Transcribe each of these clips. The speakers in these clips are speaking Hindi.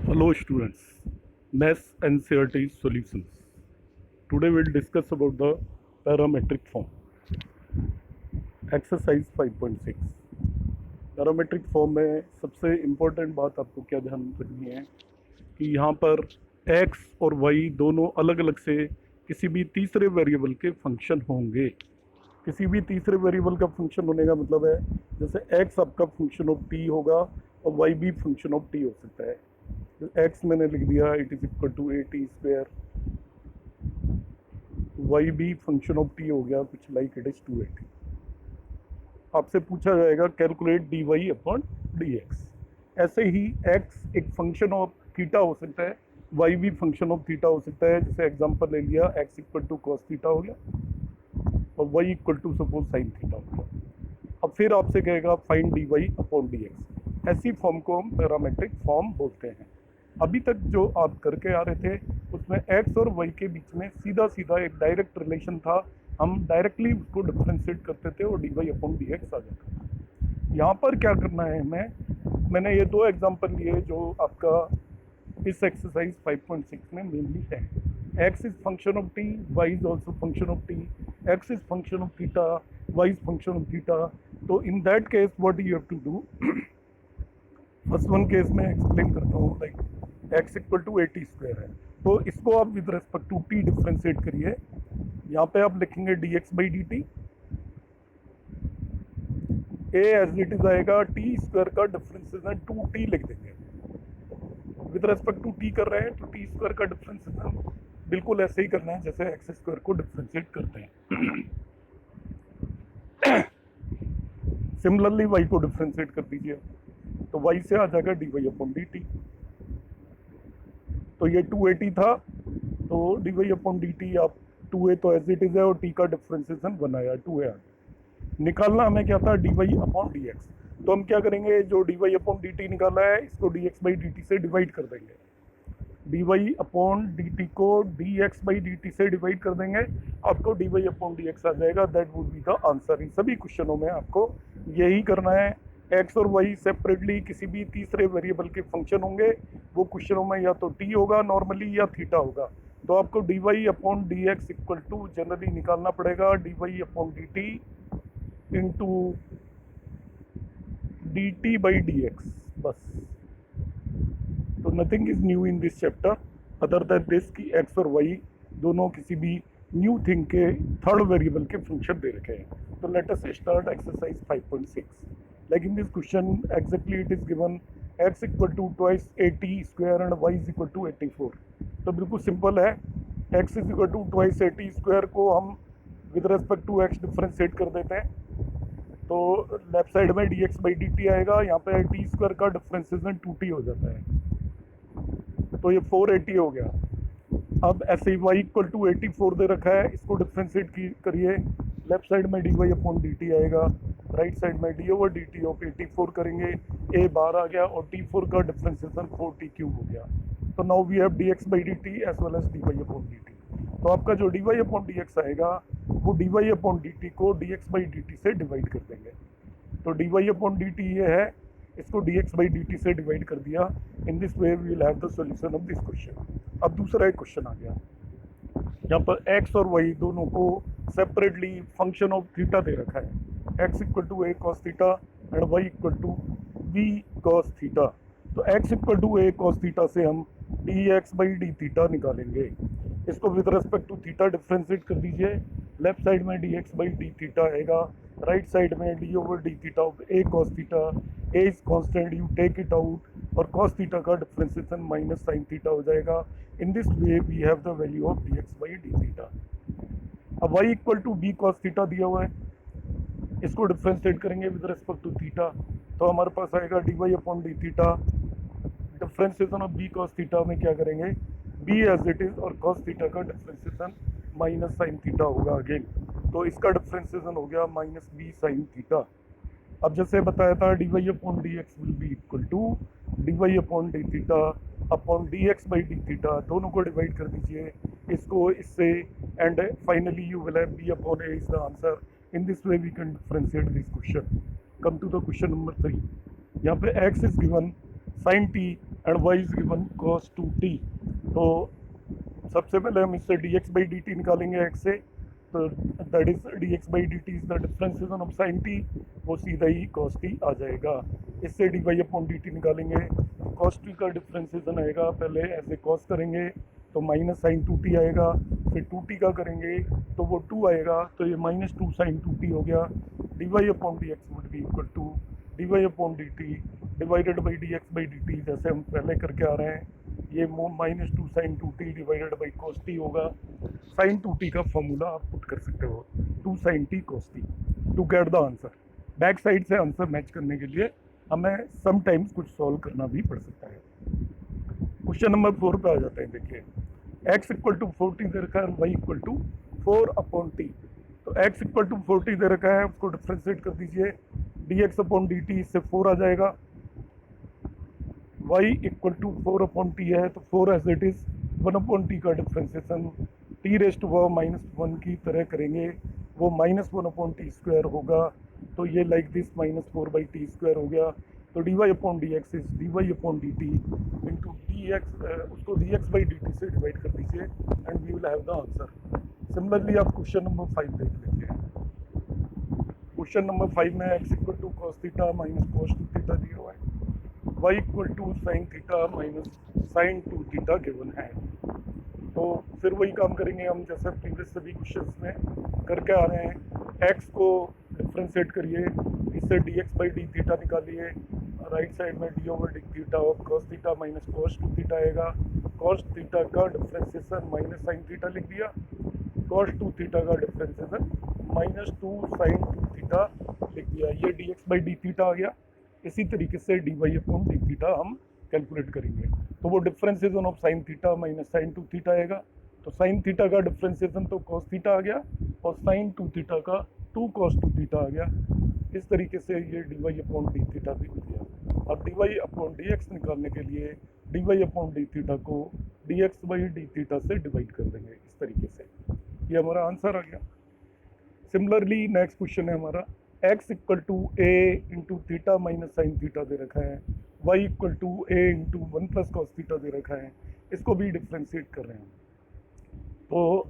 Hello students, Maths NCERT solutions. Today we'll discuss about the parametric form. Exercise 5.6. Parametric form में सबसे इम्पोर्टेंट बात आपको क्या ध्यान रखनी है कि यहाँ पर x और y दोनों अलग अलग से किसी भी तीसरे वेरिएबल के फंक्शन होंगे। किसी भी तीसरे वेरिएबल का फंक्शन होने का मतलब है जैसे x आपका फंक्शन ऑफ t होगा और y भी फंक्शन ऑफ t हो सकता है। x मैंने लिख दिया it is equal to a t square, y भी फंक्शन ऑफ t हो गया कुछ लाइक इट इज 280। आपसे पूछा जाएगा calculate d y upon d x. ऐसे ही x एक फंक्शन ऑफ थीटा हो सकता है, y भी फंक्शन ऑफ थीटा हो सकता है। जैसे एग्जांपल ले लिया x equal to cos theta हो गया और y equal to suppose sine theta हो गया। अब फिर आपसे कहेगा find d y upon d x. ऐसी फॉर्म को हम पैरामेट्रिक फॉर्म बोलते हैं। अभी तक जो आप करके आ रहे थे उसमें x और y के बीच में सीधा सीधा एक डायरेक्ट रिलेशन था। हम डायरेक्टली उसको डिफ्रेंशिएट करते थे और d y upon d x आ जाता था। यहाँ पर क्या करना है मैंने ये दो एग्जांपल लिए जो आपका इस एक्सरसाइज 5.6 में मेनली है। x is function of t, y is also function of t, x is function of theta, y is function of theta. तो in that case what you have to do, first one case में एक्सप्लेन करता हूँ। Like x equal to a t square है तो इसको आप with respect to t differentiate करिए। यहाँ पे आप लिखेंगे d x by d t, a as it is आएगा टी स्क्वायर का डिफरेंशिएशन 2t लिख देंगे। विद रेस्पेक्ट टू t कर रहे हैं तो टी स्क्वायर का डिफरेंशिएशन बिल्कुल ऐसे ही करना है जैसे एक्स स्क्वायर को डिफरेंशिएट करते हैं। सिमिलरली y को डिफरेंशिएट कर दीजिए तो y से आ जाएगा d y upon d t. तो ये 280 था तो d y upon d t आप 2a तो एज इट इज है और t का डिफरेंशिएशन बनाया 2a। निकालना हमें क्या था d y upon d x. तो हम क्या करेंगे, जो d y upon d t निकाला है इसको d x by d t से डिवाइड कर देंगे। D y upon d t को d x by d t से डिवाइड कर देंगे, आपको d y upon d x आ जाएगा। That would be the answer. इन सभी क्वेश्चनों में आपको यही करना है। एक्स और वाई सेपरेटली किसी भी तीसरे वेरिएबल के फंक्शन होंगे, वो क्वेश्चनों में या तो टी होगा नॉर्मली या थीटा होगा। तो आपको d y upon d x equal to generally निकालना पड़ेगा d y upon d t into d t by d x, बस। तो nothing is new in this chapter other than this कि एक्स और वाई दोनों किसी भी न्यू थिंग के थर्ड वेरिएबल के फंक्शन दे रखे हैं। तो let us start exercise 5.6। Like in this question exactly it is given x equal to twice 80 square and y is equal to 84। तो बिल्कुल सिंपल है, x is equal to twice 80 square को हम with respect to x differentiate कर देते हैं तो लेफ्ट साइड में d x by d t आएगा। यहाँ पे टी स्क्वायर का डिफरेंशिएशन 2t हो जाता है तो ये 480 हो गया। अब ऐसे ही y इक्वल टू 84 दे रखा है, इसको डिफरेंशिएट करिए। लेफ्ट साइड में d y upon d t आएगा, राइट साइड में d over d t of 84 करेंगे, a बार आ गया और t4 का डिफरेंशिएशन 4t क्यूब हो गया। तो now we have d x by d t as well as d y upon d t. तो आपका जो d y upon d x आएगा वो d y upon d t को d x by d t से डिवाइड कर देंगे। तो d y upon d t ये है, इसको d x by d t से डिवाइड कर दिया। In this way we will have the solution of this question. अब दूसरा एक क्वेश्चन आ गया, यहाँ पर x और y दोनों को सेपरेटली फंक्शन ऑफ थीटा दे रखा है। x equal to a cos theta and y equal to b cos theta. तो x equal to a cos theta से हम dx बाई डी थीटा निकालेंगे। इसको with respect to theta differentiate कर दीजिए। लेफ्ट साइड में dx बाई डी थीटा आएगा, राइट साइड में d over d theta of a cos theta. a is constant, you take it out और cos थीटा का डिफरेंशिएशन माइनस साइन थीटा हो जाएगा। In this way we have the value of dx by d theta. अब y equal to b cos theta दिया हुआ है, इसको डिफरेंशिएट करेंगे विद रेस्पेक्ट टू थीटा तो हमारे पास आएगा d y upon d theta. Differentiation of b cos theta में क्या करेंगे, b एज इट इज और cos थीटा का डिफरेंशिएशन माइनस साइन थीटा होगा अगेन। तो इसका डिफरेंशिएशन हो गया माइनस b साइन थीटा। अब जैसे बताया था d y upon d x will be equal to d y upon d theta upon d x by d theta. दोनों को डिवाइड कर दीजिए इसको इससे and finally you will have b upon a is the answer. In this way we can differentiate this question. Come to the question number 3। यहाँ पे x is given sin t and y is given cos 2t। तो सबसे पहले हम इससे dx by dt निकालेंगे x से, तो that is dx by dt is the differentiation of sin t, वो सीधा ही cos t आ जाएगा। इससे dy अपॉन dt निकालेंगे तो cos t का डिफरेंशिएशन आएगा, पहले ऐसे cos करेंगे तो माइनस साइन 2t आएगा, फिर 2t का करेंगे तो वो 2 आएगा, तो ये माइनस 2 साइन 2t हो गया। dy upon dx would be equal to dy upon dt divided by dx by dt, जैसे हम पहले करके आ रहे हैं। ये minus 2 sine 2t divided by cos t होगा। साइन 2t का फॉर्मूला आप पुट कर सकते हो, 2 sine t cos t to get the answer. Back side से आंसर मैच करने के लिए हमें समटाइम्स कुछ सॉल्व करना भी पड़ सकता है। क्वेश्चन नंबर 4 पे आ जाते हैं। देखिए x इक्वल टू 40 दे रखा है, y equal to 4 upon t। तो x इक्वल टू 40 दे रखा है, उसको डिफ्रेंशिएट कर दीजिए, dx अपॉन dt इससे 4 आ जाएगा। y equal to 4 upon t है, तो 4 as it is 1 upon t का differentiation t raised to power minus 1 की तरह करेंगे, वो माइनस 1 अपॉन टी स्क्वायर होगा। तो ये like this minus 4 by t square हो गया। तो d y upon d x is d y upon d t into d x, उसको d x by d t से डिवाइड कर दीजिए and we will have the answer. Similarly आप क्वेश्चन नंबर 5 देख लेते हैं। क्वेश्चन नंबर 5 में x equal to cos theta minus cos 2 theta दिया हुआ है, y equal to sine theta minus sine 2 theta given है। तो फिर वही काम करेंगे हम जैसे प्रीवियस सभी क्वेश्चंस में करके आ रहे हैं। एक्स को डिफ्रेंशिएट करिए, इससे d x by d theta निकालिए, राइट साइड में डी ओवर डी थीटा और cos theta minus cos 2 theta आएगा। कॉस थीटा का डिफ्रेंशिएशन माइनस साइन थीटा लिख दिया, कॉस 2 थीटा का डिफ्रेंशिएशन माइनस 2 साइन 2 थीटा लिख दिया। ये d x by d theta आ गया। इसी तरीके से d y upon d theta हम कैलकुलेट करेंगे, तो वो differentiation of sine theta minus sine 2 theta आएगा। तो साइन थीटा का डिफरेंशिएशन तो कॉस थीटा आ गया और साइन 2 थीटा का 2 कॉस 2 थीटा आ गया। इस तरीके से ये d y upon d theta भी हो गया। अब d y upon d x निकालने के लिए d y upon d theta को d x by d theta से डिवाइड कर देंगे। इस तरीके से ये हमारा आंसर आ गया। सिमिलरली नेक्स्ट क्वेश्चन है हमारा, x equal to a into theta minus sine theta दे रखा है, y equal to a into 1 plus cos theta दे रखा है। इसको भी डिफ्रेंशिएट कर रहे हैं, तो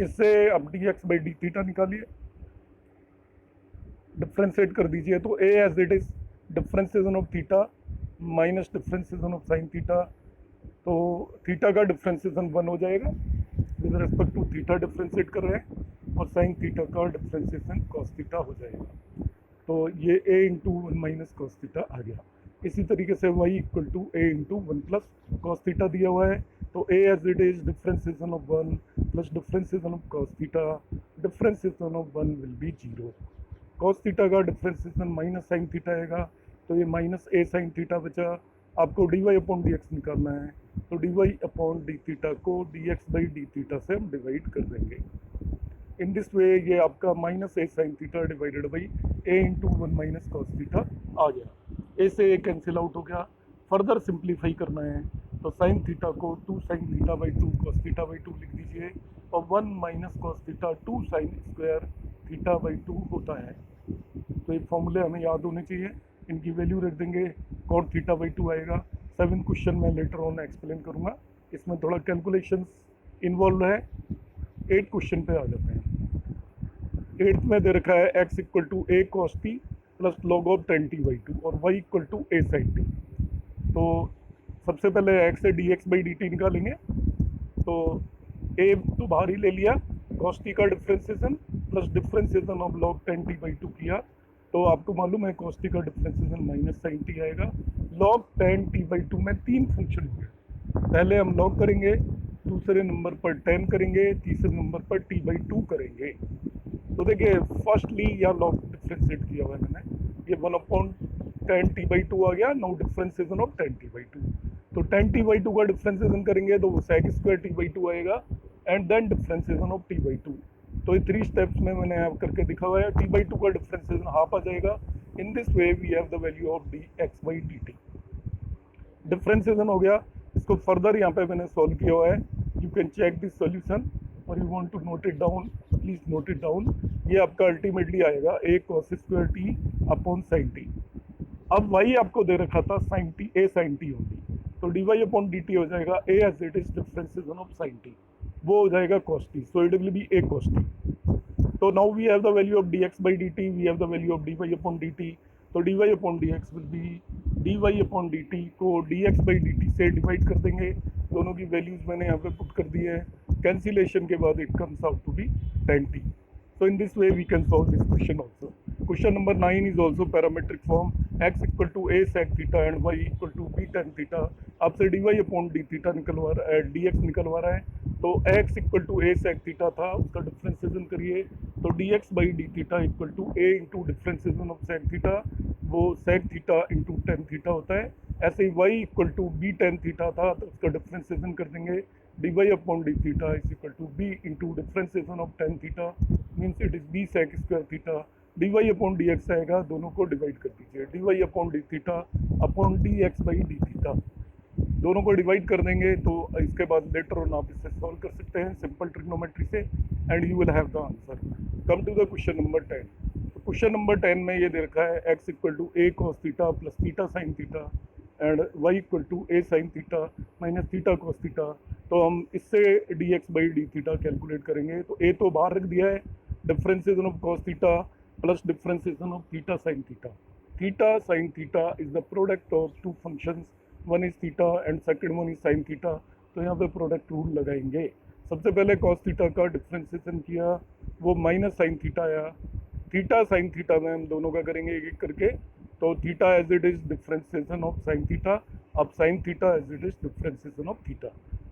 इससे अब d x by d theta निकालिए, डिफ्रेंशिएट कर दीजिए। तो a as it is differentiation of theta minus differentiation of sine theta, तो थीटा का डिफ्रेंशिएशन 1 हो जाएगा with respect to theta differentiate कर रहे हैं, और साइन थीटा का डिफ्रेंशिएशन कॉस थीटा हो जाएगा। तो ये a into 1 minus cos theta आ गया। इसी तरीके से y equal to a into 1 plus cos theta दिया हुआ है, तो a as it is differentiation of 1 plus differentiation of cos theta, differentiation of 1 will be 0। Cos theta का डिफ्रेंशिएशन माइनस साइन थीटा आएगा, तो ये माइनस a साइन थीटा बचा। आपको d y upon d x निकालना है, तो d y upon d theta को d x by d theta से हम डिवाइड कर देंगे। इन दिस वे ये आपका minus a sine theta divided by a into 1 minus cos theta आ गया। ए से ए कैंसिल आउट हो गया। फर्दर सिंप्लीफाई करना है तो साइन थीटा को 2 sine theta by 2 cos theta by 2 लिख दीजिए, और 1 minus cos theta 2 sine square theta by 2 होता है। तो ये फॉर्मूले हमें याद होने चाहिए, इनकी वैल्यू रख देंगे। कॉट थीटा बाई 2 आएगा। 7 क्वेश्चन मैं लेटर ऑन एक्सप्लेन करूँगा, इसमें थोड़ा कैलकुलेशंस इन्वॉल्व है। 8 क्वेश्चन पे आ जाते हैं। 8th में दे रखा है x equal to a cos t plus log of 10 t by 2 और y equal to a sine t. तो सबसे पहले x से d x by d t निकालेंगे, तो a तो बाहर ही ले लिया, कॉस टी का differentiation plus differentiation of log 10 t by 2 किया, तो आपको मालूम है कॉस टी का डिफ्रेंशिएशन माइनस साइन टी आएगा। लॉग 10 टी बाई 2 में 3 फंक्शन हुए, पहले हम लॉग करेंगे, दूसरे नंबर पर 10 करेंगे, तीसरे नंबर पर टी बाई 2 करेंगे। तो देखिए फर्स्टली या लॉग डिफ्रेंशिएट किया हुआ है मैंने, ये 1 अपॉन 10 टी बाई 2 आ गया, no differentiation of 10 t by 2। तो 10 टी बाई 2 का डिफ्रेंशिएशन करेंगे तो वो सेक स्क्वायर टी बाई 2 आएगा and then differentiation of t by 2। तो ये 3 स्टेप्स में मैंने अब करके दिखा हुआ है। टी बाई 2 का डिफ्रेंशिएशन हाफ आ जाएगा। In this way we have the value of d x by d t. Differentiation हो गया, इसको फर्दर यहाँ पे मैंने सॉल्व किया हुआ है। You can check this solution और you want to note it down, please note it down. ये आपका अल्टीमेटली आएगा a cos square t upon sine t. अब y आपको दे रखा था sine t, a sine t होगी, तो d y upon d t हो जाएगा a as it is differentiation of sine t, वो हो जाएगा cos t, so it will be a cos t. So now we have the value of dx by dt, we have the value of dy upon dt, तो dy upon dx will be dy upon dt को dx by dt से डिवाइड कर देंगे, दोनों की वैल्यूज मैंने यहाँ पे पुट कर दी है, कैंसिलेशन के बाद it comes out to be tan t. So in this way we can solve this question also. Question number 9 is also parametric form, x equal to a sec theta and y equal to b tan theta. आपसे dy upon d theta निकलवा रहा है, dx निकलवा रहा है, तो x equal to a sec theta था, उसका डिफरेंशिएशन करिए तो dx by d theta equal to a into differentiation of sec theta, वो sec theta into tan theta होता है. ऐसे ही y equal to b tan theta था, तो उसका डिफरेंशिएशन कर देंगे dy upon d theta is equal to b into differentiation of tan theta, means it is b sec square theta. dy upon dx आएगा, दोनों को डिवाइड कर दीजिए, dy upon d theta upon dx by d theta, दोनों को डिवाइड कर देंगे, तो इसके बाद लेटर ऑन आप इसे सॉल्व कर सकते हैं सिंपल ट्रिग्नोमेट्री से, and you will have the answer. Come to the question number 10. तो क्वेश्चन नंबर 10 में ये दे रखा है x equal to a cos theta plus theta sine theta and y equal to a sine theta minus theta cos theta. तो हम इससे dx by d theta calculate करेंगे, तो a तो बाहर रख दिया है, differentiation of cos theta plus differentiation of theta sine theta. Theta sine theta is the product of two functions, one is theta and second one is sine theta. तो यहाँ पे प्रोडक्ट रूल लगाएंगे. सबसे पहले cos थीटा का डिफरेंशिएशन किया, वो माइनस साइन थीटा आया, थीटा साइन थीटा में हम दोनों का करेंगे एक एक करके. तो theta as it is differentiation of sine theta, अब sine theta as it is differentiation of theta.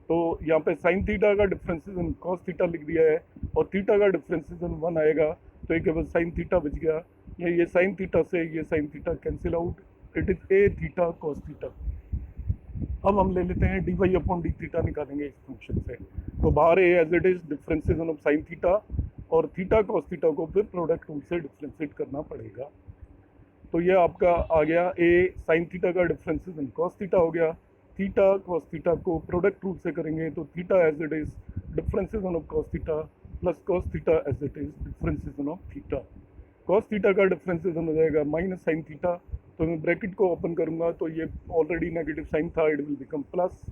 तो यहाँ पे साइन थीटा का डिफरेंशिएशन cos थीटा लिख दिया है, और थीटा का डिफरेंशिएशन 1 आएगा, तो एक केवल साइन थीटा बच गया. ये साइन थीटा से ये sine theta cancel out, it is a theta cos theta. अब हम ले लेते हैं d y upon d theta निकालेंगे इस फंक्शन से. तो बाहर a as it is differentiation of sine theta, और थीटा कॉस थीटा को फिर प्रोडक्ट रूल से डिफरेंशिएट करना पड़ेगा. तो ये आपका आ गया ए साइन थीटा का डिफरेंशिएशन कॉस थीटा हो गया, थीटा कॉस थीटा को प्रोडक्ट रूल से करेंगे, तो theta as it is differentiation of cos theta plus cos theta as it is differentiation of theta. Cos theta का डिफरेंशिएशन हो जाएगा माइनस साइन थीटा, तो मैं ब्रैकेट को ओपन करूंगा तो ये ऑलरेडी नेगेटिव साइन था, इट विल बिकम प्लस,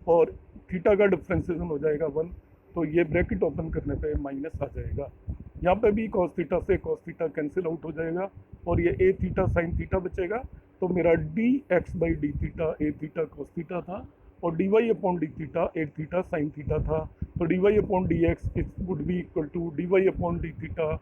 और थीटा का डिफरेंशिएशन हो जाएगा 1, तो ये ब्रैकेट ओपन करने पे माइनस आ जाएगा. यहाँ पे भी cos थीटा से cos थीटा कैंसिल आउट हो जाएगा, और ये a थीटा साइन थीटा बचेगा. तो मेरा dx by d theta a theta cos theta था, और dy upon d theta a theta sine theta था. तो dy upon d x it would be equal to dy upon d theta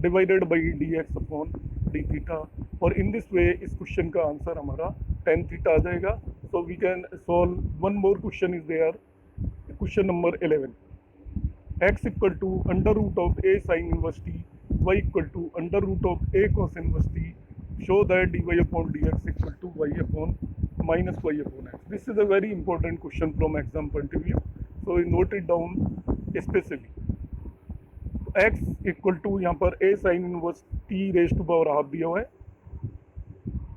divided by dx upon d theta. और इन दिस वे इस क्वेश्चन का आंसर हमारा tan थीटा आ जाएगा. So we can solve one more question is there, question number 11. x equal to under root of a sine inverse t, y equal to under root of a cos inverse t, show that dy upon dx equal to y upon minus y upon x. This is a very important question from exam point of view, so note it down specially. x equal to यहाँ पर a sine inverse t raise to power half दिया हुआ है,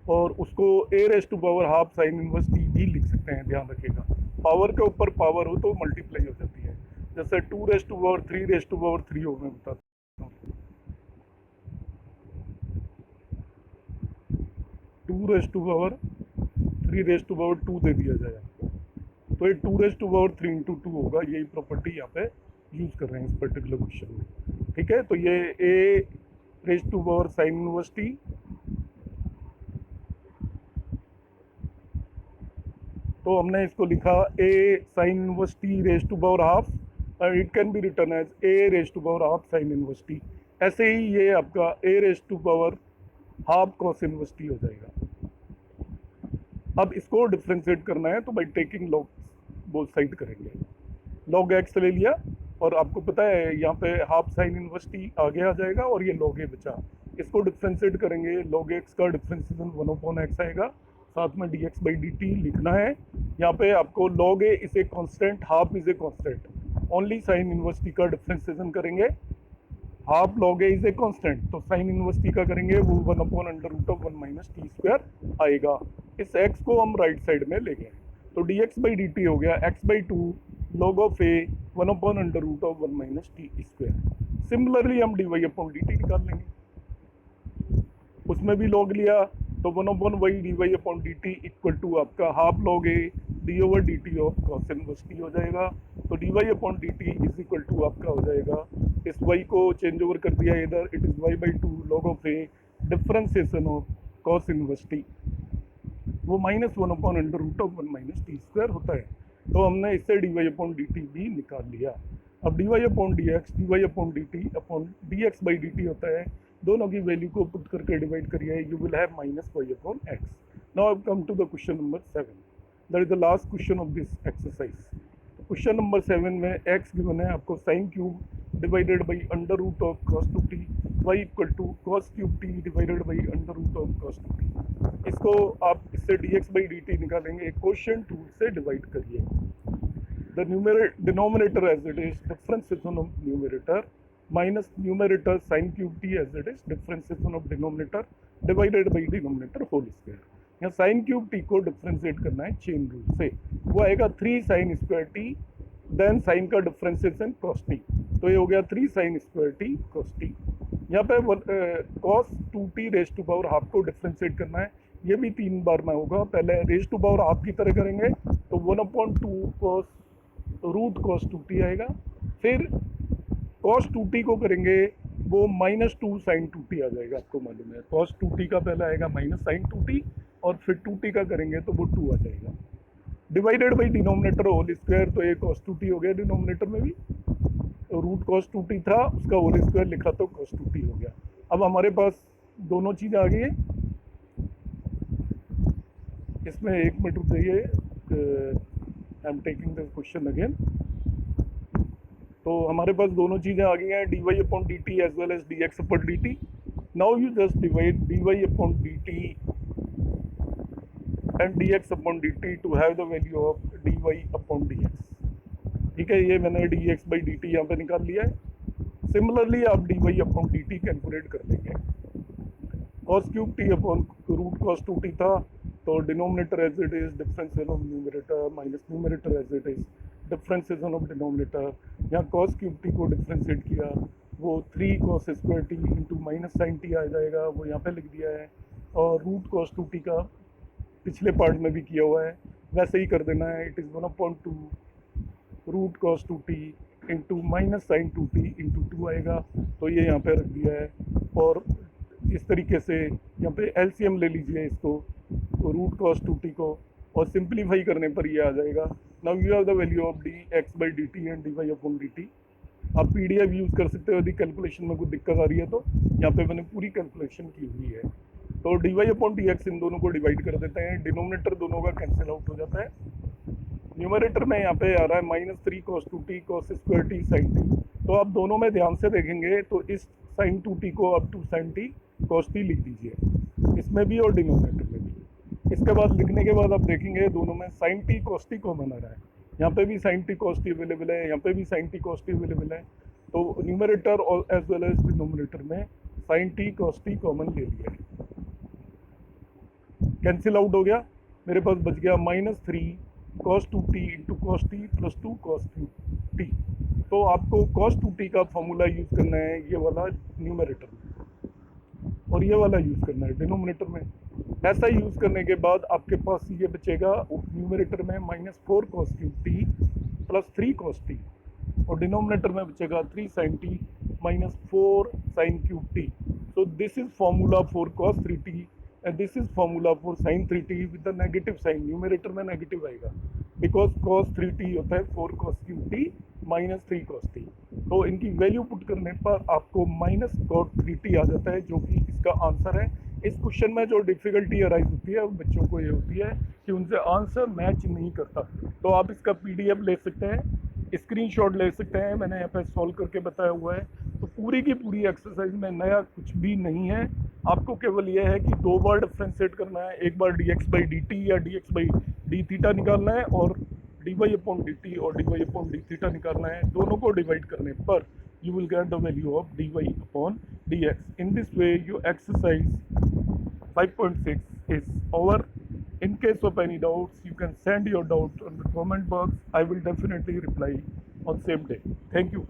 और उसको a raise to power half sine inverse t भी लिख सकते हैं. ध्यान रखिएगा, पावर के ऊपर पावर हो तो मल्टीप्लाई हो जाती है. जैसे 2 raise to power 3 raise to power 3 हो, मैं बताता हूँ. 2 raise to power 3 raise to power 2 दे दिया जाएगा, तो ये 2 रेज टू पावर 3 इंटू 2 होगा. यही प्रॉपर्टी यहाँ पे यूज कर रहे हैं इस पर्टिकुलर क्वेश्चन में. ठीक है, तो ये a raise to power sine inverse t, तो हमने इसको लिखा a sine inverse t raise to power half, it can be written as a raise to power half sine inverse t. ऐसे ही ये आपका a raise to power half cos inverse t हो जाएगा. अब इसको डिफ्रेंशिएट करना है, तो by taking log both side करेंगे. लॉग एक्स ले लिया, और आपको पता है यहाँ पे हाफ साइन इनवर्स t आगे आ जाएगा, और ये लॉग ए बचा. इसको डिफ्रेंशिएट करेंगे, लॉग एक्स का डिफ्रेंशिएशन 1 अपॉन एक्स आएगा, साथ में dx बाई डी टी लिखना है. यहाँ पे आपको log a is a constant, half is a constant, only sine inverse t का डिफ्रेंशिएशन करेंगे. Half log a is a constant, तो साइन इनवर्स t का करेंगे, वो 1 upon under root of 1 minus t square आएगा. इस x को हम राइट साइड में ले गए, तो dx बाई डी टी हो गया x by 2 log of a 1 upon under root of 1 minus t square. Similarly हम dy अपॉन डी टी निकाल लेंगे, उसमें भी log लिया, तो 1 upon y d y upon d t equal to आपका half log a d over d t of cos inverse t हो जाएगा। तो d y upon d t is equal to आपका हो जाएगा, इस वाई को चेंज ओवर कर दिया इधर, it is y by two log of a differentiation of cos inverse t, वो -1 upon under root of 1 minus t square होता है। तो हमने इससे d y upon d t भी निकाल लिया। अब d y upon d x, d y upon d t upon d x by d t होता है, दोनों की वैल्यू को पुट करके डिवाइड करिए, you will have minus y upon x. Now I come to the question number 7, that is the last question of this exercise. Question number 7 में एक्स गिवन है आपको sine cube divided by under root of cos two t, y equal to cos cube t divided by under root of cos two t. इसको आप इससे d x by d t निकालेंगे, क्वोशिएंट टूल से डिवाइड करिए। The denominator as it is differentiation of numerator minus numerator sin cube t as it is differentiation of denominator divided by denominator whole square। यहाँ sin cube t को डिफ्रेंशिएट करना है चेन रूल से, वो आएगा 3 sin square t then sin का डिफ्रेंशिएशन cos t, तो ये हो गया 3 sin square t cos t। यहाँ पे cos 2t raise to power half को डिफ्रेंशिएट करना है, ये भी 3 बार में होगा। पहले रेज टू पावर हाफ की तरह करेंगे तो 1/2 cos root cos two t आएगा, फिर कॉस टू टी को करेंगे वो -2 साइन टू टी आ जाएगा, आपको मालूम है कॉस टू टी का पहला आएगा माइनस साइन टू टी, और फिर टू टी का करेंगे तो वो 2 आ जाएगा, divided by denominator whole square. तो ये कॉस टू टी हो गया, डिनोमिनेटर में भी रूट कॉस टू टी था, उसका होल स्क्वायर लिखा तो कॉस टू टी हो गया। अब हमारे पास दोनों चीज़ें आ गई है, इसमें 1 मिनट रुक जाइए, I am taking this question again. तो हमारे पास दोनों चीज़ें आ गई हैं, d y upon d t as well as d x upon d t. Now you just divide d y upon d t and d x upon d t to have the value of d y upon d x. ठीक है, ये मैंने d x by d t यहाँ पे निकाल लिया है। सिमिलरली आप d y upon d t calculate कर लेंगे। Cos cube t upon root cos two t था, तो denominator as it is differentiation of numerator minus numerator as it is differentiation of denominator. यहाँ कॉस क्यूब टी को डिफरेंशिएट किया, वो 3 cos square t into minus sine t आ जाएगा, वो यहाँ पे लिख दिया है। और रूट कॉस टू टी का पिछले पार्ट में भी किया हुआ है, वैसे ही कर देना है, it is 1/2 root cos two t into minus sine two t into 2 आएगा, तो ये यहाँ पे रख दिया है। और इस तरीके से यहाँ पे एलसीएम ले लीजिए इसको, रूट कॉस टू टी को, और सिंप्लीफाई करने पर ये आ जाएगा। Now you have the value of d x by d t and d y upon d t. आप PDF यूज़ कर सकते हो यदि कैलकुलेशन में कोई दिक्कत आ रही है, तो यहाँ पे मैंने पूरी कैलकुलेशन की हुई है। तो d y upon d x इन दोनों को डिवाइड कर देते हैं, डिनोमिनेटर दोनों का कैंसिल आउट हो जाता है। न्यूमरेटर में यहाँ पे आ रहा है -3 cos 2t cos square t sine t, तो आप दोनों में ध्यान से देखेंगे तो इस साइन 2t को अब 2 sin t cos t लिख दीजिए, इसमें भी और डिनोमिनेटर में भी। इसके बाद लिखने के बाद आप देखेंगे दोनों में sin t cos t common आ रहा है, यहाँ पे भी sin t cos t available है, यहाँ पे भी sin t cos t available है, तो न्यूमरेटर और एज वेल एज डिनोमिनेटर में sin t cos t common ले लिया है, कैंसिल आउट हो गया। मेरे पास बच गया -3 cos 2t into cos t plus 2 cos t। तो आपको cos 2t का फॉर्मूला यूज़ करना है ये वाला न्यूमरेटर में, और ये वाला यूज़ करना है डिनोमिनेटर में। ऐसा यूज़ करने के बाद आपके पास ये बचेगा न्यूमरेटर में -4 cos cube t plus 3 cos t, और डिनोमिनेटर में बचेगा 3 sin t minus 4 sin cube t। So this is formula for cos 3t and this is formula for sin 3t with the negative sign, numerator में नेगेटिव आएगा बिकॉज cos 3t होता है 4 cos cube t minus 3 cos t। तो इनकी वैल्यू पुट करने पर आपको माइनस cos 3t आ जाता है, जो कि इसका आंसर है। इस क्वेश्चन में जो डिफ़िकल्टी अराइज होती है वो बच्चों को ये होती है कि उनसे आंसर मैच नहीं करता, तो आप इसका PDF ले सकते हैं, स्क्रीनशॉट ले सकते हैं, मैंने यहाँ पे सॉल्व करके बताया हुआ है। तो पूरी की पूरी एक्सरसाइज में नया कुछ भी नहीं है, आपको केवल यह है कि 2 बार डिफ्रेंशिएट करना है, एक बार dx बाई डी टी या dx बाई डी थीटा निकालना है, और dy अपॉन डी टी और dy अपॉन डी थीटा निकालना है। दोनों को डिवाइड करने पर you will get the value of dy upon dx. In this way, your exercise 5.6 is over. In case of any doubts, you can send your doubt on the comment box. I will definitely reply on same day. Thank you.